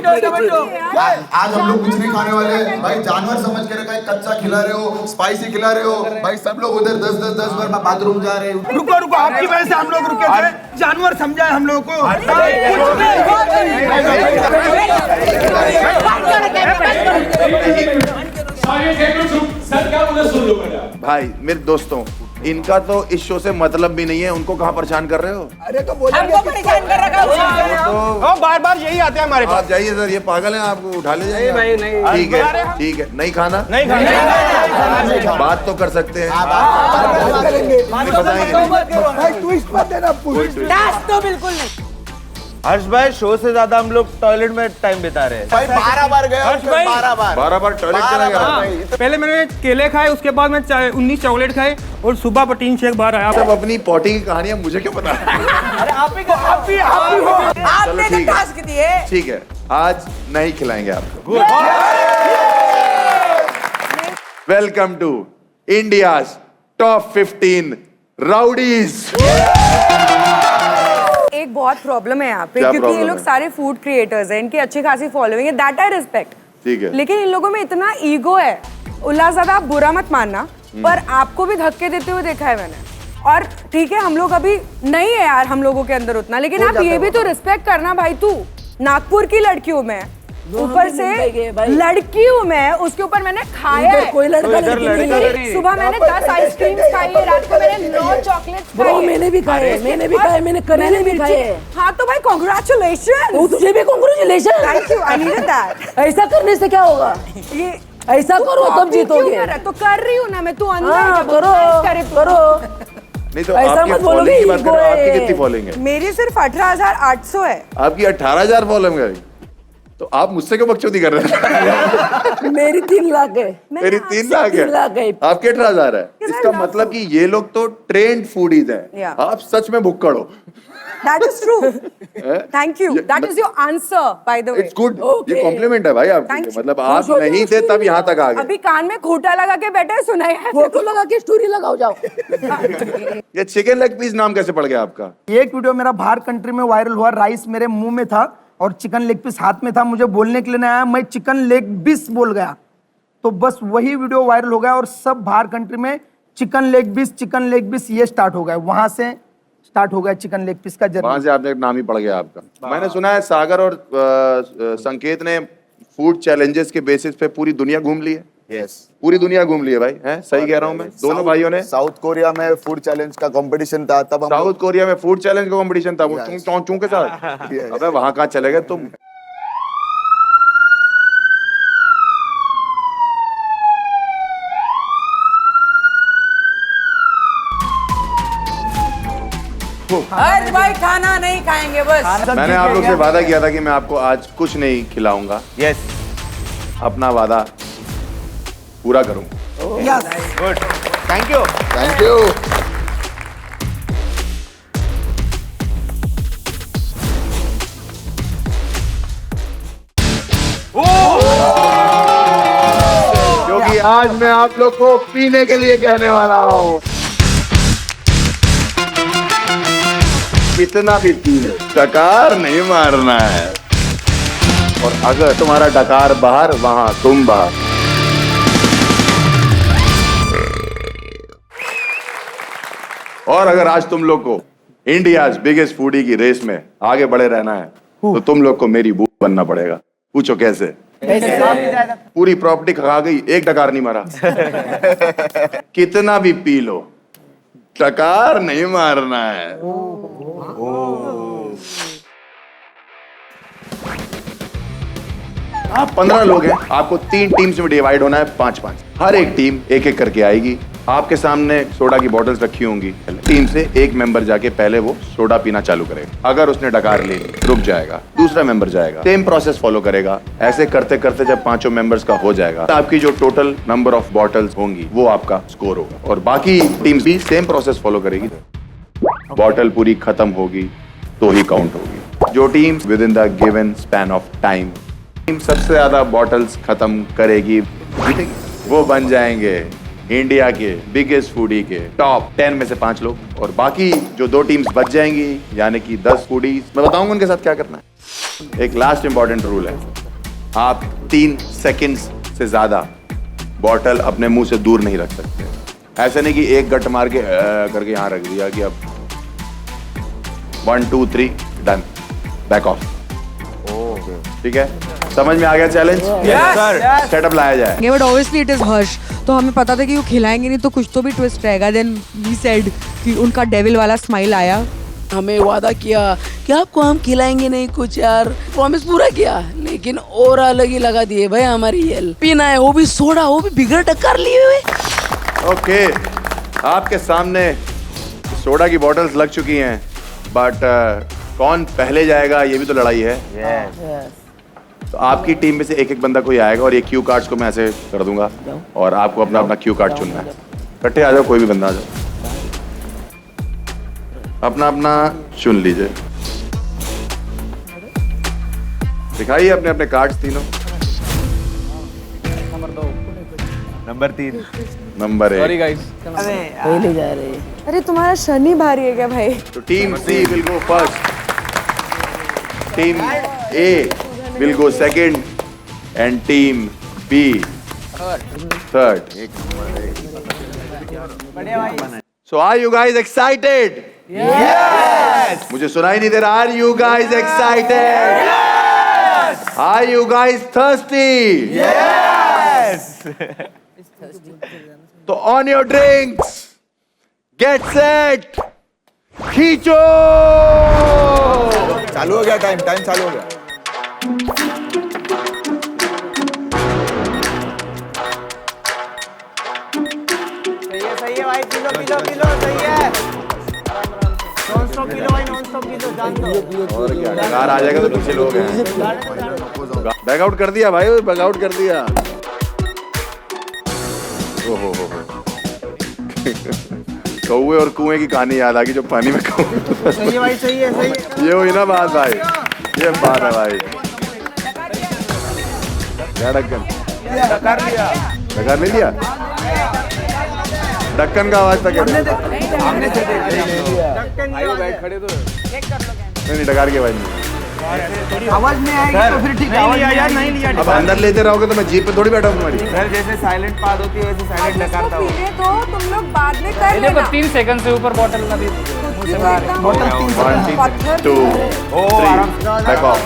आज हम लोग कुछ नहीं खाने वाले हैं भाई, जानवर समझ के रखा है, कच्चा खिला रहे हो, स्पाइसी खिला रहे हो भाई। सब लोग उधर 10 बार बाथरूम जा रहे हो। रुको रुको, आपकी वजह से हम लोग रुके थे, जानवर समझा है हम लोग को। भाई मेरे दोस्तों, इनका तो इस शो से मतलब भी नहीं है, उनको कहाँ परेशान कर रहे हो? अरे तो बोलिए, हमको परेशान कर रखा है। बार बार यही आते हैं हमारे पास। आप जाइए सर, ये पागल हैं, आपको उठा ले जाइए। नहीं नहीं, ठीक है ठीक है, नहीं खाना, नहीं खाना, बात तो कर सकते हैं, भाई ट्विस्ट मत देना। तो बिल्कुल नहीं। हर्ष भाई, शो से ज्यादा हम लोग टॉयलेट में टाइम बिता रहे हैं। भाई 12 बार गए, हर्ष भाई 12 बार टॉयलेट चला गया। पहले मैंने केले खाए, उसके बाद मैं 19 चॉकलेट खाए और सुबह प्रोटीन शेक बाहर आया। सब अपनी पॉटी की कहानियां मुझे क्यों पता? अरे आप ही आपने तो टास्क दिए। ठीक है, आज नहीं खिलाएंगे आपको। Welcome to India's top 15 rowdies. एक बहुत प्रॉब्लम है यहाँ पे, क्या क्योंकि ये problem लोग है? सारे फूड क्रिएटर्स हैं, इनकी अच्छी खासी फॉलोइंग है, दैट आई रिस्पेक्ट। ठीक है, लेकिन इन लोगों में इतना ईगो है। उल्लासज़्यादा, आप बुरा मत मानना, पर आपको भी धक्के देते हुए देखा है मैंने। और ठीक है, हम लोग अभी नहीं है यार हम लोगों के अंदर उतना, लेकिन आप ये भी तो रिस्पेक्ट करना भाई। तू नागपुर की लड़की हूँ मैं, ऊपर से लड़की हूँ मैं, उसके ऊपर मैंने खाया है। कोई लड़का नहीं। सुबह मैंने 10 आइसक्रीम खाई है, रात को मैंने 9 चॉकलेट्स खाई है। मैंने भी खाए, मैंने करेले भी खाए। हाँ तो भाई कांग्रेचुलेशन। तुझे भी congratulation. Thank you, I needed that. ऐसा करने से क्या होगा? ये ऐसा करो तब जीतोगे। तो कर रही हूँ ना मैं, तू अंदर हाँ, करो करो। नहीं तो ऐसा आपकी मत फॉलोइंग बोलोगे, की बात करो, आपकी ईगो है। कितनी फॉलोइंग है? मेरी सिर्फ 18,800 है। आपकी 18,000 फॉलोइंग है, तो आप मुझसे क्यों बकचोदी कर रहे हैं? मेरी 3 लाख है। मेरी 3 लाख 3 लाख है, है। आपके 18,000 है। इसका मतलब कि ये लोग तो ट्रेंड फूडीज हैं, Yeah. आप सच में भुक्कड़ हो। That is true. Thank you. That is your answer, by the way. It's good, Okay. ये कॉम्प्लीमेंट है भाई आपके Thank लिए। you. मतलब आप नहीं थे तब यहाँ तक आ गए। अभी कान में खोटा लगा के बैठे, सुनाई है। फोटो लगा के स्टोरी लगाओ जाओ। ये चिकन लेग पीस नाम कैसे पड़ गया आपका? एक वीडियो मेरा बाहर कंट्री में वायरल हुआ, राइस मेरे मुंह में था और चिकन लेग पीस हाथ में था, मुझे बोलने के लिए नहीं आया, मैं चिकन लेग पीस बोल गया, तो बस वही वीडियो वायरल हो गया और सब बाहर कंट्री में चिकन लेग पीस ये स्टार्ट हो गया। वहां से स्टार्ट हो गया चिकन लेग पीस का वहां जर्नी। से आपने नाम ही पड़ गया आपका। मैंने सुना है सागर और संकेत ने फूड चैलेंजेस के बेसिस पे पूरी दुनिया घूम ली है। यस, पूरी दुनिया घूम ली है भाई, हैं? सही कह रहा हूँ मैं? दोनों भाइयों ने। साउथ कोरिया में फूड चैलेंज का कंपटीशन था, तब हम साउथ कोरिया में फूड चैलेंज का कंपटीशन था, वो चों के साथ। Yes. अबे वहां कहाँ चले गए तुम? हर्ष भाई खाना नहीं खाएंगे बस। मैंने आप लोग से वादा किया था कि मैं आपको आज कुछ नहीं खिलाऊंगा। यस, अपना वादा पूरा करूंगा। Good, thank you. Thank you. क्योंकि आज मैं आप लोग को पीने के लिए कहने वाला हूँ। कितना भी पी लो, डकार नहीं मारना है। और अगर तुम्हारा डकार बाहर, वहां तुम बाहर। और अगर आज तुम लोग को इंडियाज बिगेस्ट फूडी की रेस में आगे बढ़े रहना है, तो तुम लोग को मेरी बू बनना पड़ेगा। पूछो कैसे? पूरी प्रॉपर्टी खा गई, एक डकार नहीं मारा। कितना भी पी लो, डकार नहीं मारना है। आप 15 लोग हैं, आपको 3 टीम्स में डिवाइड होना है, 5-5। हर एक टीम एक एक करके आएगी। आपके सामने सोडा की बॉटल्स रखी होंगी। टीम से एक मेंबर जाके पहले वो सोडा पीना चालू करेगा। अगर उसने डकार ले ली, रुक जाएगा, दूसरा मेंबर जाएगा, सेम प्रोसेस फॉलो करेगा। ऐसे करते करते जब 5 मेंबर्स का हो जाएगा, तो आपकी जो टोटल नंबर ऑफ बॉटल्स होंगी वो आपका स्कोर होगा। और बाकी टीम्स भी सेम प्रोसेस फॉलो करेगी। बॉटल पूरी खत्म होगी तो ही काउंट होगी। जो team with in the given span of time team सबसे ज्यादा बॉटल्स खत्म करेगी, वो बन जाएंगे इंडिया के बिगेस्ट फूडी के टॉप 10 में से 5 लोग। और बाकी जो 2 टीम्स बच जाएंगी, यानी कि 10 फूडीज, मैं बताऊंगा उनके साथ क्या करना है। एक लास्ट इंपॉर्टेंट रूल है, आप 3 सेकंड्स से ज्यादा बॉटल अपने मुंह से दूर नहीं रख सकते। ऐसा नहीं कि एक गट मार के करके यहाँ रख दिया कि अब 1 2 3 डन, बैक ऑफ। ठीक है, समझ में आ गया चैलेंज? सेटअप लाया जाए। बट ऑब्वियसली इट इज हर्ष, तो हमें पता था कि वो खिलाएंगे नहीं तो कुछ तो भी ट्विस्ट रहेगा। देन वी सेड कि उनका डेविल वाला स्माइल आया। हमें वादा किया कि आपको हम खिलाएंगे नहीं कुछ यार, प्रॉमिस पूरा किया, लेकिन और अलग ही लगा दिए भाई हमारी हेल्प। पीना है वो भी सोडा, वो भी बिगड़ टक्कर लिए हुए। ओके, आपके सामने सोडा की बॉटल्स लग चुकी हैं, बट कौन पहले जाएगा ये भी तो लड़ाई है। तो आपकी टीम में से एक एक बंदा कोई आएगा और ये क्यू कार्ड्स को मैं ऐसे कर दूंगा और आपको अपना अपना क्यू कार्ड चुनना है। इकट्ठे आ जाओ, कोई भी बंदा आ जाओ, अपना अपना चुन लीजिए। दिखाइए अपने अपने कार्ड्स तीनों। Number 3, number 1। पहले जा रहे हैं। अरे तुम्हारा शनि भारी है क्या भाई? तो team C will go first, team A will go second and team B third. So are you guys excited? Yes. मुझे सुनाई नहीं दे रहा। Are you guys excited? Yes. Are you guys thirsty? Yes. तो on your drinks, get set, खींचो। चालू हो गया time चालू हो गया। सही है भाई, पी लो, सही है। नॉन स्टॉप पी लो भाई, नॉन स्टॉप पी लो, जान दो। और क्या, कार आ जाएगा तो पीछे लोग हैं। बैक आउट कर दिया भाई, बैक आउट कर दिया। ओहो कौवे और कुएं की कहानी याद आ गई, जो पानी में कौवे। सही है भाई, सही है। ये हुई ना बात भाई, ये बात है भाई। क्या ढक्कन डकार ले लिया? ढक्कन का आवाज तक नहीं, डकार की आवाज नहीं। आवाज नहीं आएगी तो फिर ठीक है। नहीं लिया। अब अंदर लेते रहोगे तो मैं जीप पे थोड़ी बैठा हूँ तुम्हारी। सर जैसे साइलेंट पाद होती है वैसे साइलेंट डकारता हूँ। पीने दो, तुम लोग बाद में कर लेना। 3 सेकंड से ऊपर बॉटल ना भी। 1 2 3 बैक ऑफ,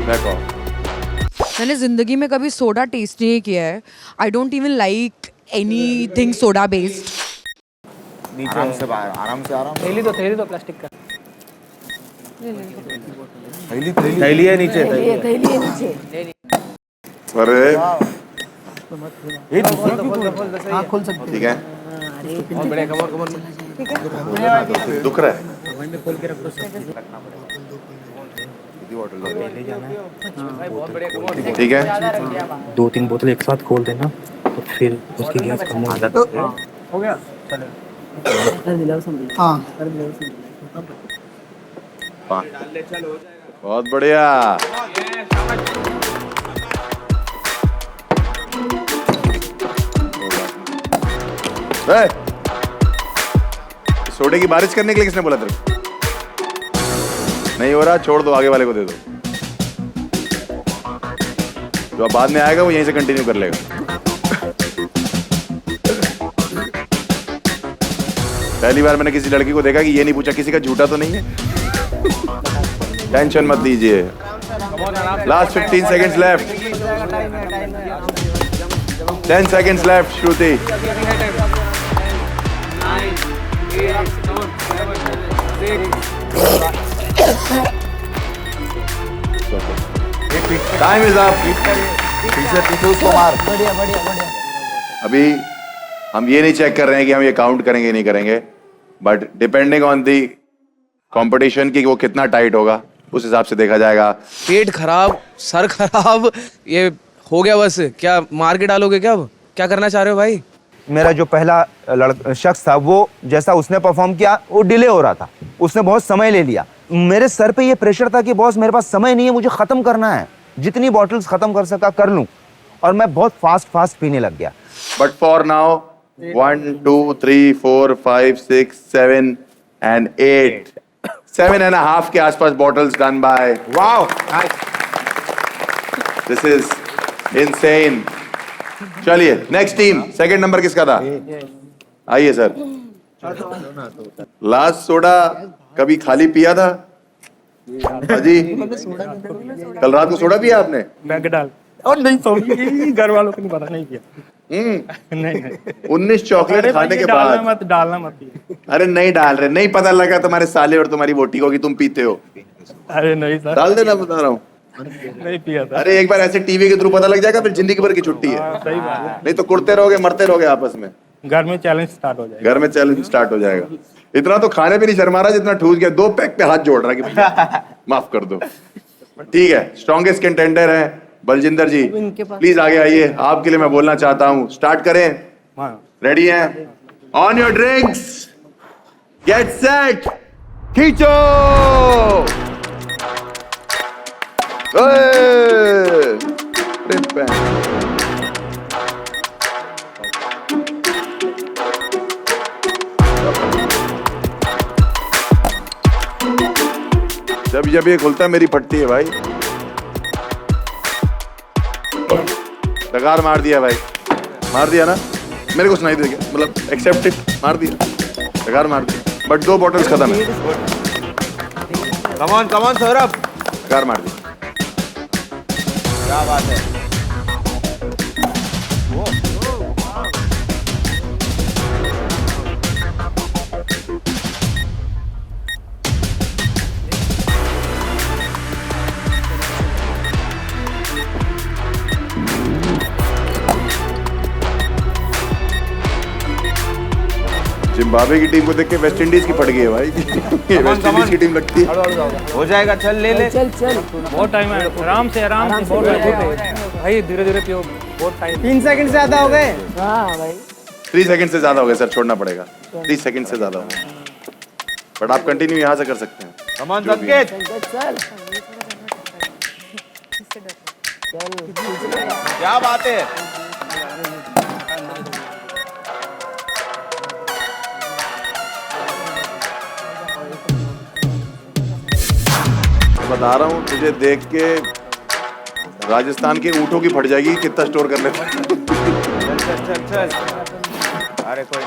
बैक ऑफ। मैंने जिंदगी में कभी सोडा टेस्ट नहीं किया है। I don't even like anything soda based. आराम से बाहर, आराम से। थैली दो प्लास्टिक का। थैली है नीचे। थैली है नीचे। अरे हाँ खोल सकते ठीक है, दुख रहा है। ठीक है, 2-3 बोतल एक साथ खोल देना तो फिर उसकी गैस कम हो जाती है। हो गया। हाँ बहुत बढ़िया। सोडे की बारिश करने के लिए किसने बोला तेरे? नहीं हो रहा, छोड़ दो, आगे वाले को दे दो। जो अब बाद में आएगा वो यहीं से कंटिन्यू कर लेगा। पहली बार मैंने किसी लड़की को देखा कि ये नहीं पूछा किसी का झूठा तो नहीं है। टेंशन मत लीजिए। Last 15 seconds left. 10 seconds left, Shruti. Time is up. पीछे उसको मार। अभी हम ये नहीं चेक कर रहे हैं कि हम ये काउंट करेंगे नहीं करेंगे, but depending on the competition की वो कितना टाइट होगा उस हिसाब से देखा जाएगा। पेट खराब, सर खराब, ये हो गया बस। क्या मार के डालोगे क्या? अब क्या करना चाह रहे हो भाई? मेरा जो पहला शख्स था वो जैसा उसने परफॉर्म किया वो डिले हो रहा था, उसने बहुत समय ले लिया। मेरे सर पे ये प्रेशर था कि बॉस मेरे पास समय नहीं है, मुझे खत्म करना है, जितनी बॉटल्स खत्म कर सका कर लूं, और मैं बहुत फास्ट पीने लग गया। बट फॉर नाउ 1 2 3 4 5 6 7 and 8 7.5 के आसपास bottles done by wow this is insane. चलिए नेक्स्ट टीम, सेकंड नंबर किसका था? आइए सर। लास्ट सोडा कभी खाली पिया था? जी कल रात को सोडा पिया आपने? बैग डाल और नहीं सो घर वालों को नहीं पता, नहीं किया। नहीं 19 चॉकलेट खाने के बाद डालना मत। अरे नहीं डाल रहे, नहीं पता लगा तुम्हारे साले और तुम्हारी वोटी को कि तुम पीते हो। अरे नहीं सर, डाल देना, बता रहा हूँ। नहीं पिया था। अरे एक बार ऐसे टीवी के थ्रू पता लग जाएगा, फिर जिंदगी भर की छुट्टी है। सही बात है। नहीं तो कुड़ते रहोगे, मरते रहोगे आपस में। घर में चैलेंज स्टार्ट हो जाएगा। घर में चैलेंज स्टार्ट हो जाएगा। इतना तो खाने पे नहीं शर्मा रहा जितना ठूस गया, 2 पैक पे हाथ जोड़ रहा कि भैया माफ कर दो। ठीक है, स्ट्रॉन्गेस्ट कंटेंडर है बलजिंदर जी, प्लीज आगे आइए। आपके लिए मैं बोलना चाहता हूँ, स्टार्ट करें? रेडी हैं? On your drinks, gate set, खींचो। जब जब ये खुलता है मेरी फटती है भाई। डकार मार दिया भाई, मार दिया ना, मेरे को सुनाई दे गया, मतलब एक्सेप्टेड, मार दिया, डकार मार दिया, बट 2 बॉटल्स खत्म है। कम ऑन सौरभ, डकार मार दिया। क्या बात है। जिम्बाब्वे की टीम को देख के वेस्ट इंडीज की फट गई है भाई। ये वेस्ट इंडीज की टीम लगती है। हो जाएगा, चल ले चल चल बहुत टाइम है, आराम से बहुत भाई, धीरे धीरे पियो, बहुत टाइम। 3 सेकंड से ज्यादा हो गए। हाँ भाई 3 सेकंड से ज्यादा हो गए सर, छोड़ना पड़ेगा। 3 सेकंड से ज्यादा हो गए, बट आप कंटिन्यू यहाँ से कर सकते हैं। कम ऑन संकेत, चल क्या बात है। बता रहा हूँ तुझे देख के राजस्थान के ऊँटों की फट जाएगी, कितना स्टोर कर लेते। चल अरे कोई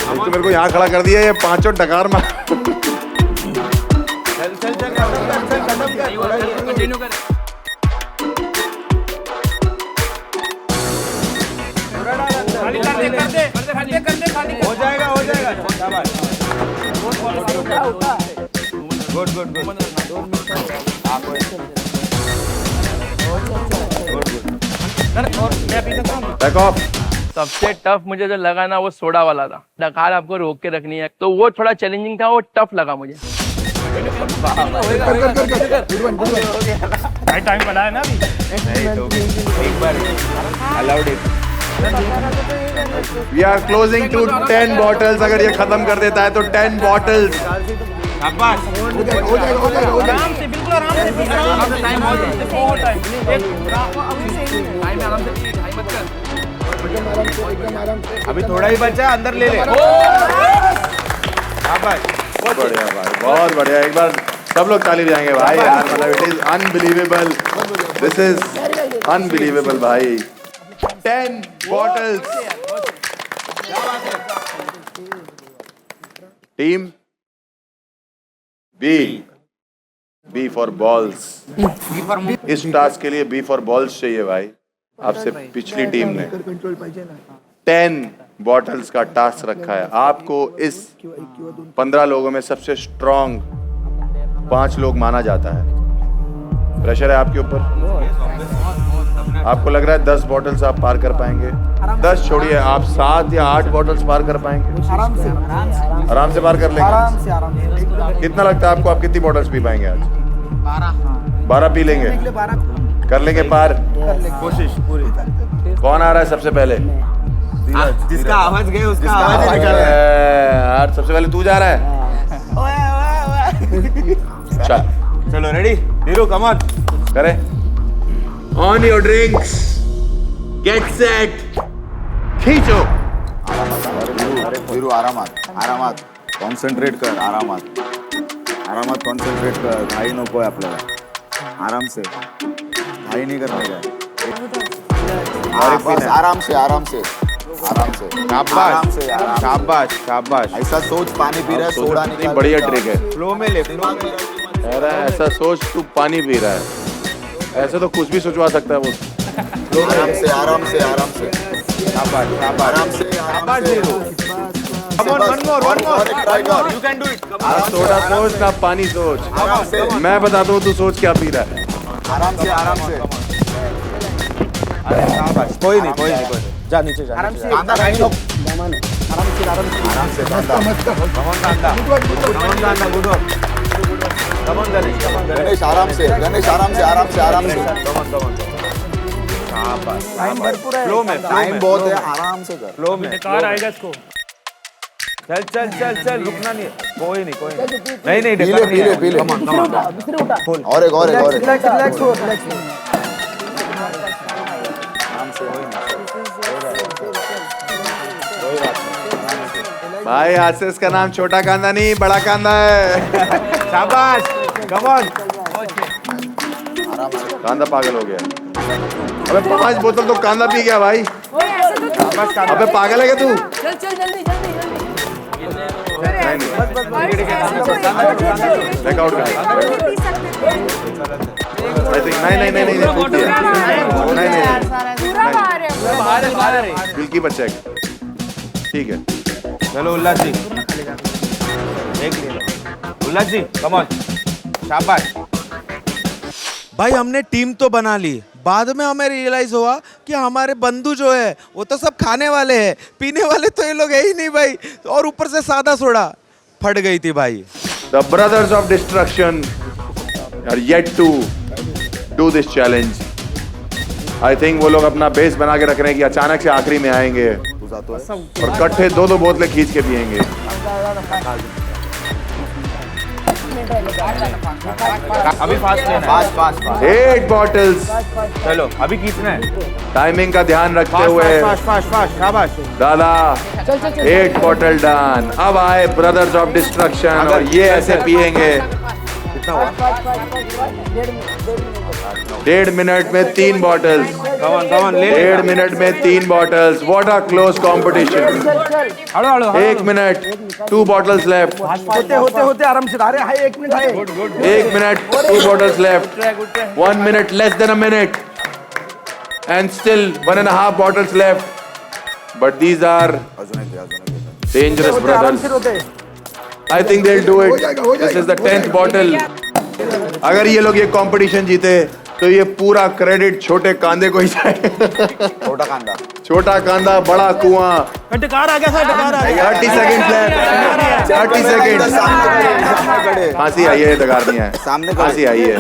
तो मेरे को यहाँ खड़ा कर दिया, ये 5 डकार मार। चल कंटिन्यू कर। हो जाएगा शाबाश। Good back of. सबसे टफ मुझे जो लगा ना वो सोडा वाला था। डकार आपको रोक के रखनी है, तो वो थोड़ा चैलेंजिंग था, वो टफ लगा मुझे। टाइम पड़ा है ना अभी। एक बार allowed it. We are closing to 10 bottles। अगर ये खत्म कर देता है तो 10 bottles। शाबाश। आराम से, बिल्कुल आराम से टाइम हो जाए, बहुत टाइम। अभी थोड़ा ही बचा, अंदर ले ले। शाबाश, बहुत बढ़िया भाई, बहुत बढ़िया। एक बार सब लोग ताली बजाएंगे भाई यार, मतलब it is unbelievable, this is unbelievable भाई। 10 bottles। Team B for balls. इस टास्क के लिए बी फॉर बॉल्स चाहिए भाई। आपसे पिछली टीम ने 10 बॉटल्स का टास्क रखा है। आपको इस 15 लोगों में सबसे स्ट्रॉन्ग 5 लोग माना जाता है। प्रेशर है आपके ऊपर। आपको लग रहा है 10 बॉटल्स आप पार कर पाएंगे? 10 छोड़िए, आप 7 या 8 बॉटल्स पार कर पाएंगे? आराम से पार कर लेंगे। कितना लगता है आपको, आप कितनी बॉटल्स पी पाएंगे आज? 12 पी लेंगे? कर लेंगे पार? कोशिश पूरी। कौन आ रहा है सबसे पहले? जिसका आवाज गए उसका आवाज निकल रहा है। यार सबसे पहले तू जा रहा है। चल चलो रेडी धीरू, कम ऑन करे। On your drinks, gate set, खींचो। आरामात आरामात। कॉन्सन्ट्रेट कर आरामात कॉन्सन्ट्रेट कर. घाई नको आहे आपल्याला. आराम से घाई नहीं करने का. बस आराम से शाबाश. ऐसा सोच पानी पी रहा है सोडा कितनी निकाल. बढ़िया ट्रिक है. फ्लो में ले. अरे ऐसा सोच तू पानी पी रहा है, ऐसे तो कुछ भी सोचवा सकता है वो. आराम से शाबाश. आराम से. Come on, one more. You can do it. Soda सोच ना पानी सोच. आराम से. मैं बताता हूँ तू सोच क्या पी रहा है. आराम से. अरे शाबाश. कोई नहीं. जा नीचे जा. आराम से. कांदा खाई लो. आराम से कांदा. कांदा. Good work. Come on, Ganesh आराम से. टाइम भरपूर है. फ्लो में. टाइम बहुत है. आराम से कर. फ्लो में. कार आएगा इसको. चल रुकना नहीं. कोई नहीं. पी ले. और एक. रिलैक्स हो. भाई आज से इसका नाम छोटा कांदा नहीं बड़ा कांदा है. शाबाश. Come on. कांदा पागल हो गया. अबे 5 बोतल तो कांदा पी गया भाई. अबे पागल है क्या तू? बैकआउट का नहीं बिल्की बच्चा. ठीक है चलो उल्लास जी. एक उल्लास जी. Come on. शाबाश. भाई हमने टीम तो बना ली, बाद में हमें रियलाइज हुआ कि हमारे बंधु जो है वो तो सब खाने वाले हैं, पीने वाले तो ये लोग है ही नहीं भाई. और ऊपर से सादा सोडा फट गई थी भाई. The brothers of destruction are yet to do this challenge. I think वो लोग अपना बेस बना के रख रहे हैं कि अचानक से आखिरी में आएंगे और इकट्ठे 2-2 बोतलें खींच के पिएंगे. अभी फास्ट लेना. 8 bottles. चलो अभी खींचना है. टाइमिंग का ध्यान रखते हुए फास्ट. शाबाश. दादा 8 बॉटल डन. अब आए ब्रदर्स ऑफ डिस्ट्रक्शन और ये ऐसे पिएंगे. 1.5 मिनट में 3 बॉटल्स. 1.5 मिनट में 3 bottles. What a close competition. 1 minute 2 bottles left. होते आराम से. अरे हाय 1 minute. 1 minute 2 bottles left. 1 minute less than a minute and still 1.5 bottles left. But these are dangerous brothers. I think they'll do it. This is the 10th bottle. अगर ये लोग ये competition जीते तो ये पूरा क्रेडिट छोटे कांदे को ही जाएगा. छोटा कांदा बड़ा कुआं. डकार आ गया सर. 30 second left. 30 सेकंड. फांसी आई है. डकार नहीं है. फांसी आई है.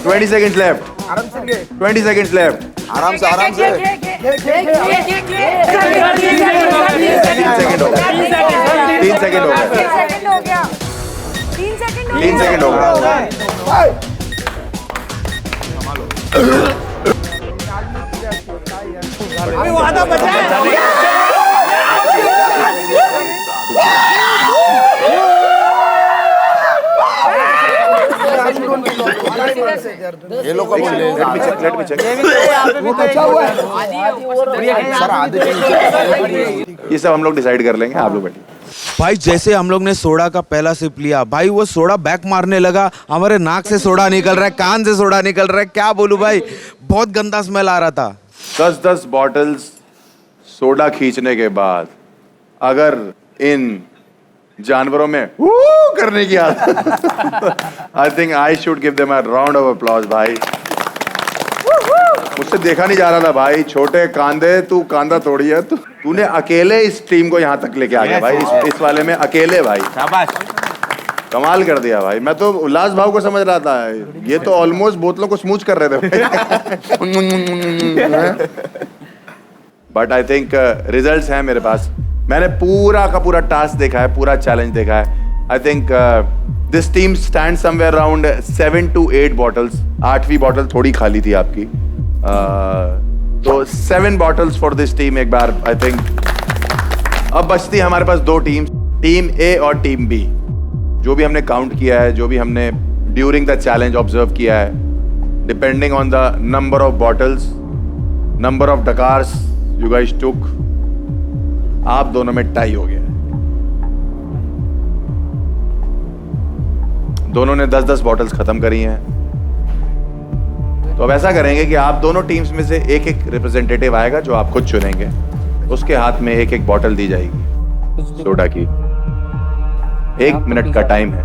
20 seconds left. 20 seconds left. आराम से. 3 सेकंड हो गया. 3 सेकंड हो गया. अभी वादा बचा है. ये लोग का बोल रहे हैं. Let me check. ये सब हम लोग डिसाइड कर लेंगे. आप लोग बैठिए. भाई जैसे हम लोग ने सोडा का पहला सिप लिया भाई, वो सोडा बैक मारने लगा. हमारे नाक से सोडा निकल रहा है, कान से सोडा निकल रहा है. क्या बोलूं भाई, बहुत गंदा स्मेल आ रहा था. 10 बॉटल्स सोडा खींचने के बाद अगर इन जानवरों में करने की आदत, I think I should give them a round of applause भाई. मुझसे देखा नहीं जा रहा था भाई. छोटे कांदे, तू कांदा तोड़ी है. तूने अकेले इस टीम को यहाँ तक लेके आ गया भाई. इस वाले में अकेले भाई. शाबाश. कमाल कर दिया भाई. मैं तो उल्लास भाव को समझ रहा था. ये तो ऑलमोस्ट बोतलों को स्मूच कर रहे थे. बट आई थिंक रिजल्ट्स हैं मेरे पास. मैंने पूरा का पूरा टास्क देखा है, पूरा चैलेंज देखा है. I think this team stand somewhere around 7 to 8 bottles. 8वीं बॉटल थोड़ी खाली थी आपकी. तो 7 बॉटल्स फॉर दिस टीम. एक बार आई थिंक अब बचती है हमारे पास दो टीम, टीम ए और टीम बी। जो भी हमने काउंट किया है, जो भी हमने ड्यूरिंग द चैलेंज ऑब्जर्व किया है, depending on the number of bottles, number of डकार्स यू गाइस टुक, आप दोनों में टाई हो गया। दोनों ने 10-10 बॉटल्स खत्म करी हैं। तो अब ऐसा करेंगे कि आप दोनों टीम्स में से एक एक रिप्रेजेंटेटिव आएगा जो आप खुद चुनेंगे, उसके हाथ में एक एक बॉटल दी जाएगी सोडा की। 1 मिनट का टाइम है।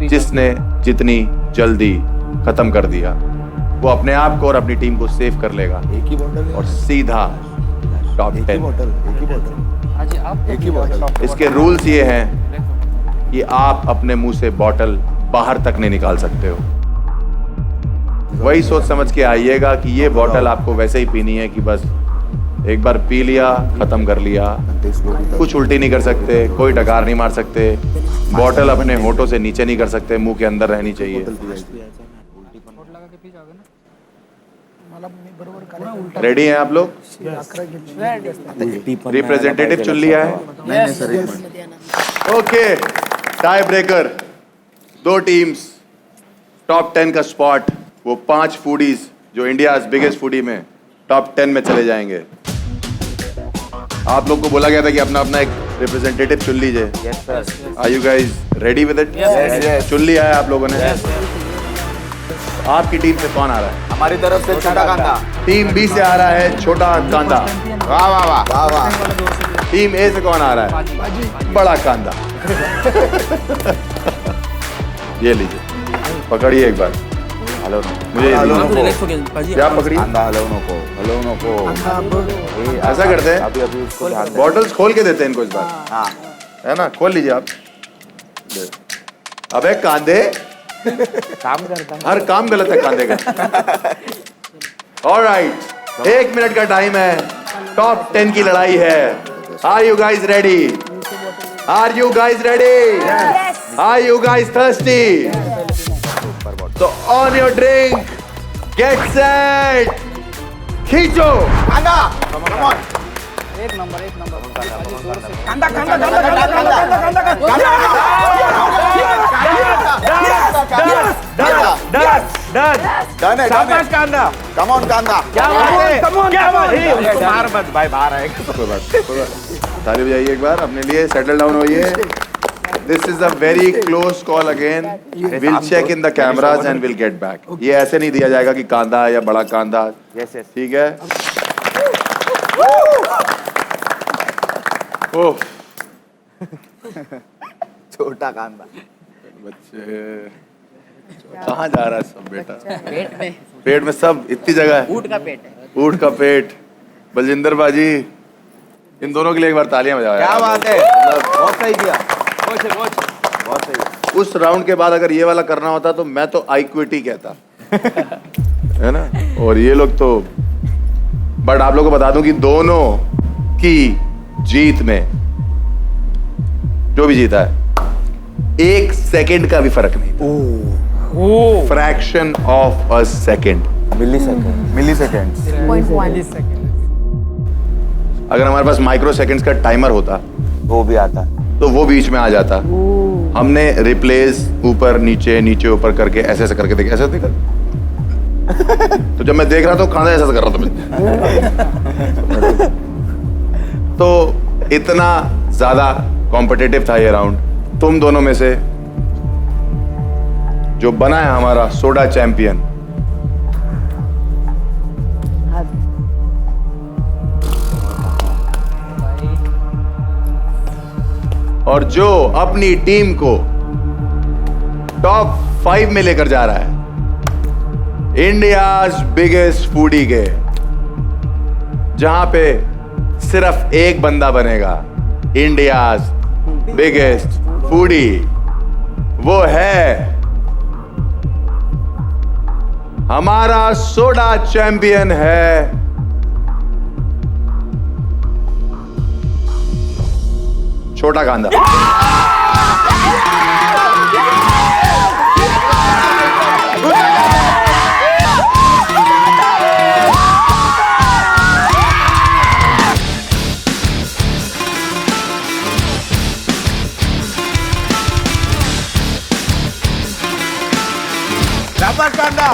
जिसने जितनी जल्दी खत्म कर दिया वो अपने आप को और अपनी टीम को सेव कर लेगा। एक ही बॉटल और सीधा टॉप 10। एक ही बॉटल। इसके रूल्स ये हैं कि आप अपने मुंह से बॉटल बाहर तक नहीं निकाल सकते हो। वही सोच समझ के आइएगा कि ये बॉटल आपको वैसे ही पीनी है कि बस एक बार पी लिया, खत्म कर लिया। कुछ उल्टी नहीं कर सकते, कोई डकार नहीं मार सकते, बॉटल अपने होठों से नीचे नहीं कर सकते, मुंह के अंदर रहनी चाहिए। रेडी हैं आप लोग? रिप्रेजेंटेटिव चुन लिया है? Okay, tie breaker, 2 teams, top 10 का स्पॉट, वो 5 फूडीज जो इंडिया बिगेस्ट फूडी में टॉप 10 में चले जाएंगे। आप लोग को बोला गया था कि अपना अपना एक रिप्रेजेंटेटिव चुन लीजिए। Are you guys ready with it? चुन लिया है आप लोगों ने? आपकी टीम से कौन आ रहा है? हमारी तरफ से छोटा कांदा। टीम बी से आ रहा है छोटा कांदा। वाह वाह वाह वाह वाह। टीम ए से कौन आ रहा है? बड़ा कांदा। ये लीजिए, पकड़िए एक बार। हेलो, मुझे क्या पकड़ी? ऐसा करते हैं, बॉटल्स खोल के देते हैं इनको इस बार, है ना? खोल लीजिए आप। अबे कांदे, काम करता है। हर काम गलत है कांदे का। ऑलराइट, 1 मिनट का टाइम है, टॉप 10 की लड़ाई है। Are you guys ready? Are you guys ready? Are you guys thirsty? तो on your drink, get set, खींचो। कांदा, कम ऑन। एक नंबर कांदा कांदा कांदा कांदा कांदा। कम ऑन कांदा। मार मत भाई, बाहर आएगा। कोई बात। ताली बजाइए एक बार अपने लिए, सेटल डाउन होइए। This is a very close call again. We'll check in the cameras and we'll get back. ये ऐसे नहीं दिया जाएगा कि कांदा या बड़ा कांदा। ठीक है? ओह, छोटा कांदा। बच्चे कहाँ जा रहा है सब बेटा? पेट में सब इतनी जगह है। ऊँट का पेट है। ऊँट का पेट। बलजिंदर बाजी, इन दोनों के लिए एक बार तालियां बजाओ। क्या बात है, बहुत सही किया। बहुत सही। उस राउंड के बाद अगर ये वाला करना होता तो मैं तो आई क्विटी कहता, है ना? और ये लोग तो, बट आप लोगों को बता दूं कि दोनों की जीत में जो भी जीता है 1 सेकंड का भी फर्क नहीं। Fraction of a second. Millisecond. अगर हमारे पास माइक्रो सेकंड्स का टाइमर होता वो भी आता, तो वो बीच में आ जाता। हमने रिप्लेस ऊपर नीचे नीचे ऊपर करके ऐसे ऐसे करके देखा, ऐसे देखा। तो जब मैं देख रहा था तो कांदा ऐसा कर रहा था मैं। तो इतना ज्यादा कॉम्पिटिटिव था ये राउंड। तुम दोनों में से जो बना है हमारा सोडा चैंपियन, और जो अपनी टीम को टॉप 5 में लेकर जा रहा है इंडियाज बिगेस्ट फूडी के, जहां पे सिर्फ एक बंदा बनेगा इंडियाज बिगेस्ट फूडी, वो है हमारा सोडा चैंपियन है छोटा कांदा। कांदा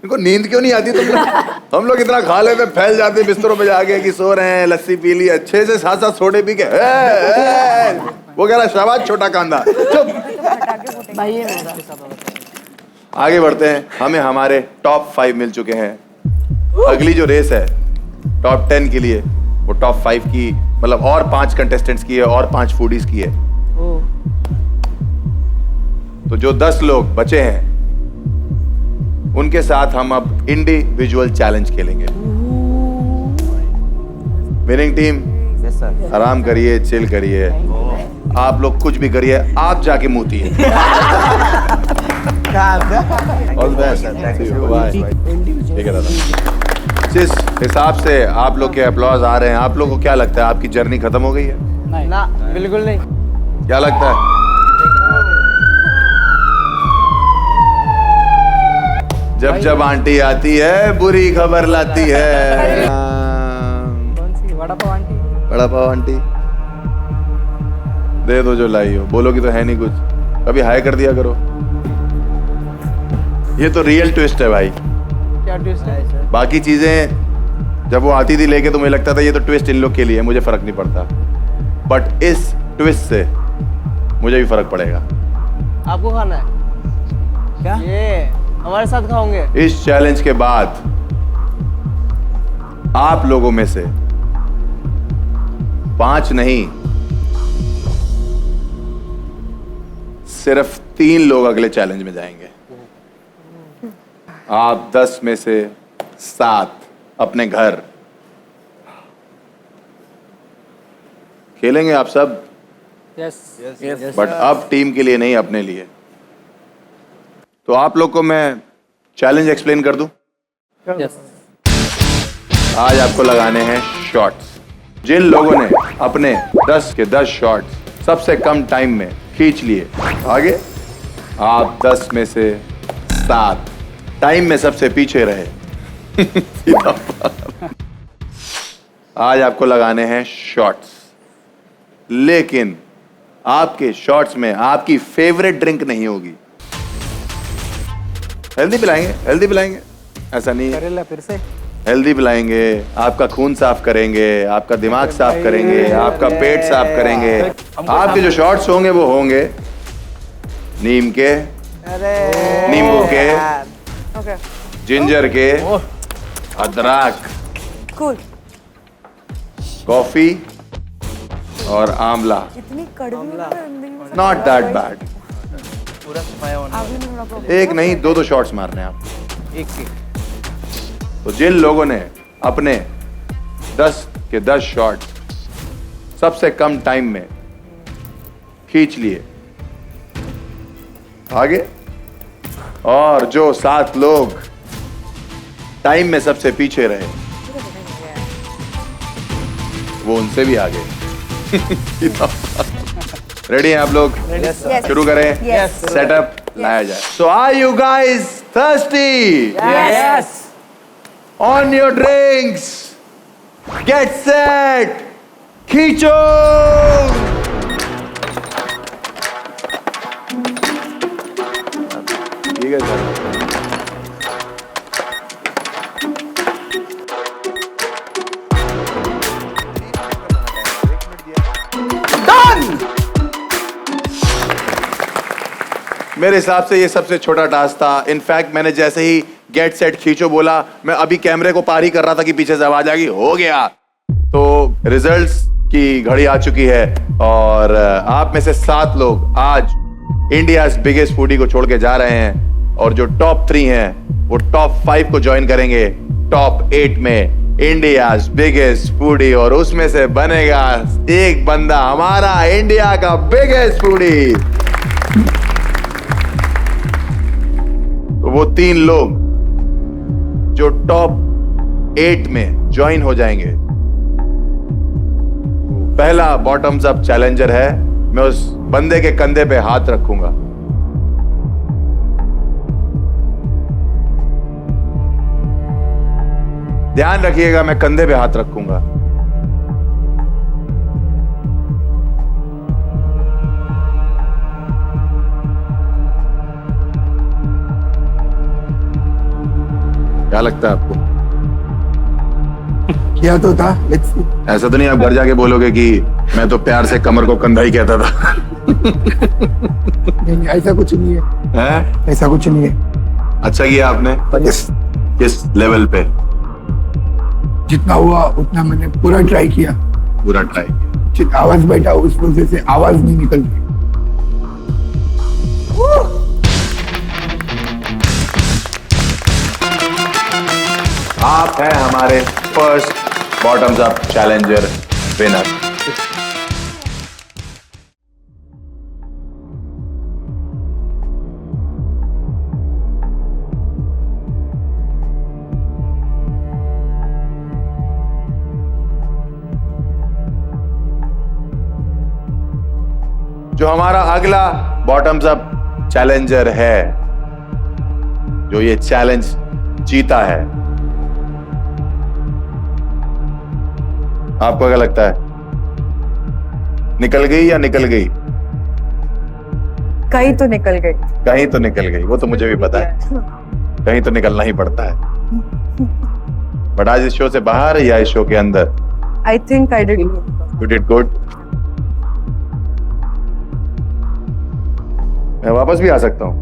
इनको नींद क्यों नहीं आती तुम लोग? हम लोग इतना खा लेते फैल जाते बिस्तरों पे जाके कि सो रहे हैं, लस्सी पी ली, अच्छे से 7-7 सोडे पी के वो कह रहा शाबाश छोटा कांदा, चुप। आगे बढ़ते हैं, हमें हमारे टॉप 5 मिल चुके हैं। अगली जो रेस है टॉप 10 के लिए, वो टॉप 5 की मतलब और 5 कंटेस्टेंट्स की है और 5 फूडीज की है। तो जो 10 लोग बचे हैं उनके साथ हम अब इंडिविजुअल चैलेंज खेलेंगे। विनिंग टीम आराम करिए, चिल करिए, आप लोग कुछ भी करिए, आप जाके मुतिए। ऑल द बेस्ट, ठीक है दादा। जिस हिसाब से आप लोग के अपलॉज आ रहे हैं, आप लोग को क्या लगता है आपकी जर्नी खत्म हो गई है? ना, बिल्कुल नहीं। क्या लगता है? जब जब आंटी आती है बुरी खबर लाती है। कौन सी? वड़ा पाव आंटी। बड़ा पाव आंटी दे दो जो लाई हो, बोलोगी तो है नहीं कुछ, कभी हाय कर दिया करो। ये तो रियल ट्विस्ट है भाई। क्या ट्विस्ट है? बाकी चीजें जब वो आती थी लेके तो मुझे लगता था ये तो ट्विस्ट इन लोग के लिए, मुझे फर्क नहीं पड़ता, बट इस ट्विस्ट से मुझे भी फर्क पड़ेगा। आपको खाना है क्या? ये हमारे साथ खाओगे? इस चैलेंज के बाद आप लोगों में से 5 नहीं, सिर्फ 3 लोग अगले चैलेंज में जाएंगे। आप 10 में से 7 अपने घर खेलेंगे आप सब, यस। बट अब टीम के लिए नहीं, अपने लिए। तो आप लोग को मैं चैलेंज एक्सप्लेन कर दूं। आज आपको लगाने हैं शॉट्स। जिन लोगों ने अपने 10 के 10 शॉट्स सबसे कम टाइम में खींच लिए, आगे आप 10 में से 7 टाइम में सबसे पीछे रहे। आज आपको लगाने हैं शॉट्स, लेकिन आपके शॉट्स में आपकी फेवरेट ड्रिंक नहीं होगी। हेल्दी पिलाएंगे, हेल्दी पिलाएंगे, ऐसा नहीं है। फिर से हेल्दी पिलाएंगे, आपका खून साफ करेंगे, आपका दिमाग साफ करेंगे, आपका पेट साफ करेंगे। आपके जो शॉट्स होंगे वो होंगे नीम के, नींबू के, ओके, जिंजर के, अदरक, कूल। कॉफी और आंवला। इतनी कड़वी नॉट दैट बैड। पूरा सफाया होना। एक नहीं 2-2 शॉट्स मारने हैं आपको। एक। तो जिन लोगों ने अपने 10 के 10 शॉट सबसे कम टाइम में खींच लिए, आगे, और जो 7 लोग टाइम में सबसे पीछे रहे वो उनसे भी आगे। रेडी हैं आप लोग? शुरू करें? सेटअप लाया जाए। So are you guys thirsty? Yes. On your drinks. Get set. खींचो। ठीक है सर। मेरे हिसाब से ये सबसे छोटा टास्क था। इनफैक्ट मैंने जैसे ही गेट सेट खींचो बोला, मैं अभी कैमरे को पार ही कर रहा था कि पीछे से आवाज आ गई, हो गया। तो रिजल्ट्स की घड़ी आ चुकी है और आप में से 7 लोग आज इंडियाज बिगेस्ट फूडी को छोड़ के जा रहे हैं और जो टॉप 3 हैं वो टॉप 5 को ज्वाइन करेंगे टॉप 8 में, इंडियाज बिगेस्ट फूडी। और उसमें से बनेगा एक बंदा हमारा इंडिया का बिगेस्ट फूडी। तो वो 3 लोग जो टॉप 8 में ज्वाइन हो जाएंगे। पहला बॉटम्स अप चैलेंजर है, मैं उस बंदे के कंधे पे हाथ रखूंगा। ध्यान रखिएगा, मैं कंधे पे हाथ रखूंगा। क्या लगता है आपको? किया तो था, ऐसा तो नहीं आप घर जाके बोलोगे कि मैं तो प्यार से कमर को कंधा ही कहता था? नहीं, ऐसा कुछ नहीं है, ऐसा कुछ नहीं है। अच्छा किया आपने। किस लेवल पे? जितना हुआ उतना मैंने पूरा ट्राई किया। पूरा ट्राई। आवाज बैठा उस वजह से आवाज नहीं निकलती। आप हैं हमारे first bottoms up challenger winner. जो हमारा अगला बॉटम्स अप चैलेंजर है, जो ये चैलेंज जीता है, आपको क्या लगता है? निकल गई या निकल गई? कहीं तो निकल गई। कहीं तो निकल गई, वो तो मुझे भी पता है, कहीं तो निकलना ही पड़ता है। बट आज इस शो से बाहर या इस शो के अंदर? I think I did you did good. मैं वापस भी आ सकता हूं।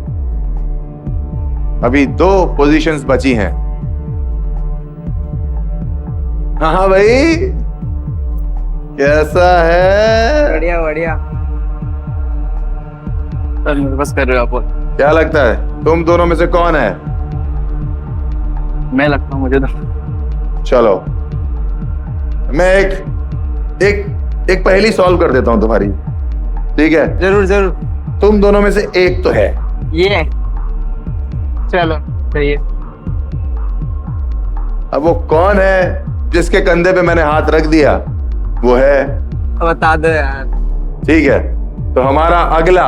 अभी 2 पोजीशंस बची हैं। हाँ भाई, कैसा है? बढ़िया बढ़िया। बस कर रहे हो आप? क्या लगता है तुम दोनों में से कौन है? मैं लगता हूँ मुझे तो। चलो मैं एक पहेली सॉल्व कर देता हूं तुम्हारी, ठीक है? जरूर जरूर। तुम दोनों में से एक तो है। ये चलो सही है। अब वो कौन है जिसके कंधे पे मैंने हाथ रख दिया? वो है, बता दो यार। ठीक है, तो हमारा अगला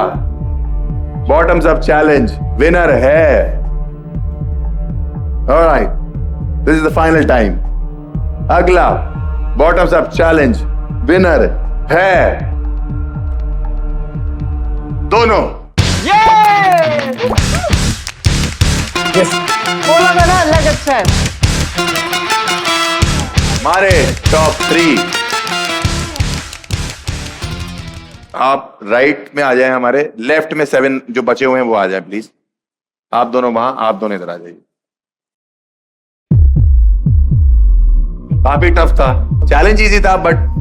बॉटम्स अप चैलेंज विनर है। Alright, this is the final time. अगला बॉटम्स अप चैलेंज विनर है दोनों। बोला था ना, अलग अच्छा है। हमारे टॉप 3, आप राइट में आ जाएं, हमारे लेफ्ट में 7 जो बचे हुए हैं वो आ जाएं प्लीज। आप दोनों वहां, आप दोनों इधर आ जाइए। काफी टफ था, चैलेंज इजी था, बट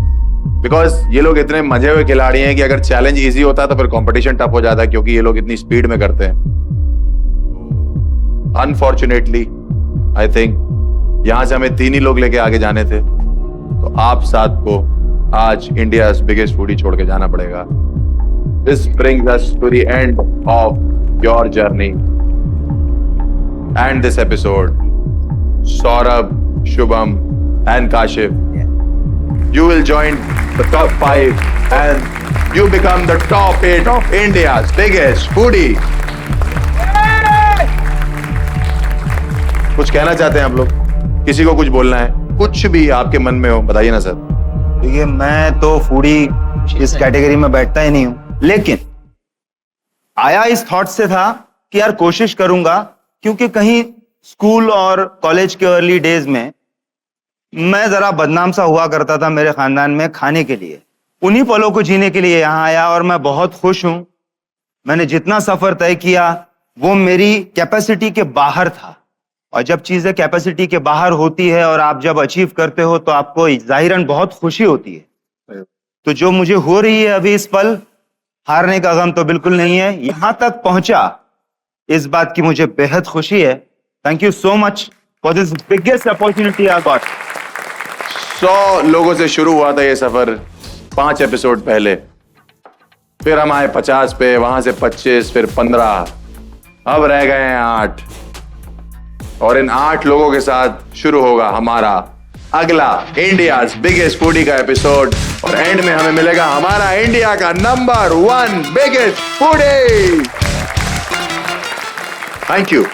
बिकॉज ये लोग इतने मजे हुए खिलाड़ी हैं कि अगर चैलेंज इजी होता तो फिर कंपटीशन टफ हो जाता, क्योंकि ये लोग इतनी स्पीड में करते हैं। अनफॉर्चुनेटली आई थिंक यहां से हमें 3 ही लोग लेके आगे जाने थे, तो आप 7 को आज इंडिया बिगेस्ट फूडी छोड़ के जाना पड़ेगा। This brings us to the end of your journey and this episode. Saurabh, Shubham and Kashif, you will join the top 5 and you become the top 8 of India's biggest foodie. कुछ कहना चाहते हैं आप लोग? किसी को कुछ बोलना है? कुछ भी आपके मन में हो बताइए ना सर। देखिए, मैं तो फूडी इस कैटेगरी में बैठता ही नहीं हूं, लेकिन आया इस थॉट से था कि यार कोशिश करूंगा, क्योंकि कहीं स्कूल और कॉलेज के अर्ली डेज में मैं जरा बदनाम सा हुआ करता था मेरे खानदान में खाने के लिए। उन्हीं पलों को जीने के लिए यहाँ आया और मैं बहुत खुश हूं। मैंने जितना सफर तय किया वो मेरी कैपेसिटी के बाहर था, और जब चीजें कैपेसिटी के बाहर होती है और आप जब अचीव करते हो तो आपको जाहिरन बहुत खुशी होती है। तो जो मुझे हो रही है अभी इस पल, हारने का गम तो बिल्कुल नहीं है। यहां तक पहुंचा, इस बात की मुझे बेहद खुशी है। Thank you so much for this biggest opportunity I got. 100 लोगों से शुरू हुआ था ये सफर 5 एपिसोड पहले, फिर हम आए 50 पे, वहां से 25, फिर 15, अब रह गए हैं 8, और इन 8 लोगों के साथ शुरू होगा हमारा अगला इंडियाज बिगेस्ट फूडी का एपिसोड, और एंड में हमें मिलेगा हमारा इंडिया का number 1 biggest foodie. Thank you.